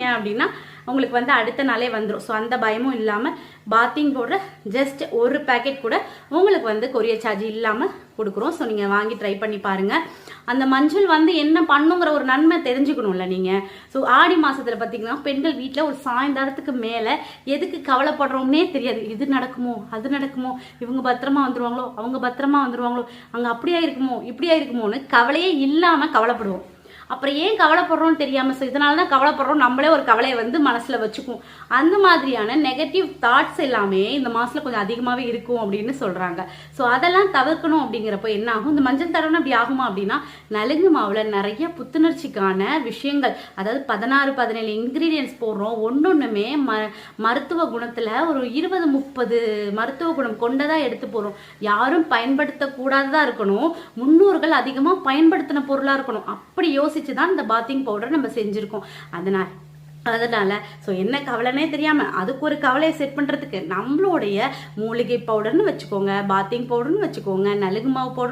அப்படின்னா உங்களுக்கு வந்து அடுத்த நாளே வந்துடும். ஸோ அந்த பயமும் இல்லாமல் பாத்திங் பவுடர் ஜஸ்ட் ஒரு பேக்கெட் கூட உங்களுக்கு வந்து கொரியர் சார்ஜ் இல்லாமல் கொடுக்குறோம். ஸோ நீங்கள் வாங்கி ட்ரை பண்ணி பாருங்கள். அந்த மஞ்சள் வந்து என்ன பண்ணுங்கிற ஒரு நன்மை தெரிஞ்சுக்கணும்ல நீங்கள். ஸோ ஆடி மாதத்தில் பார்த்தீங்கன்னா பெண்கள் வீட்டில் ஒரு சாயந்தரத்துக்கு மேலே எதுக்கு கவலைப்படுறோம்னே தெரியாது. இது நடக்குமோ அது நடக்குமோ, இவங்க பத்திரமா வந்துடுவாங்களோ அவங்க பத்திரமா வந்துடுவாங்களோ, அங்கே அப்படியா இருக்குமோ இப்படியா இருக்குமோன்னு கவலையே இல்லாமல் கவலைப்படுவோம். அப்புறம் ஏன் கவலைப்படுறோம்னு தெரியாமல், ஸோ இதனால தான் கவலைப்படுறோம், நம்மளே ஒரு கவலையை வந்து மனசில் வச்சுக்குவோம். அந்த மாதிரியான நெகட்டிவ் தாட்ஸ் எல்லாமே இந்த மாதத்தில் கொஞ்சம் அதிகமாகவே இருக்கும் அப்படின்னு சொல்கிறாங்க. ஸோ அதெல்லாம் தவிர்க்கணும். அப்படிங்கிறப்போ என்ன ஆகும், இந்த மஞ்சள் தடவை அப்படி ஆகுமா அப்படின்னா, நலுங்கு மாவில் நிறைய புத்துணர்ச்சிக்கான விஷயங்கள், அதாவது 16-17 இன்க்ரீடியன்ஸ் போடுறோம். ஒன்னொன்றுமே மருத்துவ குணத்தில் ஒரு 20-30 மருத்துவ குணம் கொண்டதாக எடுத்து போடுறோம். யாரும் பயன்படுத்தக்கூடாததாக இருக்கணும், முன்னோர்கள் அதிகமாக பயன்படுத்தின பொருளாக இருக்கணும். அப்படி யோசிச்சு தான் இந்த பாத்திங் பவுடர் நம்ம செஞ்சிருக்கோம். அதனால ஸோ என்ன கவலைனே தெரியாம அதுக்கு ஒரு கவலையை செட் பண்றதுக்கு நம்மளுடைய மூலிகை பவுடர்னு வச்சுக்கோங்க, பாத்திங் பவுடர்னு வச்சுக்கோங்க, நலுங்கு மாவு பவுடர்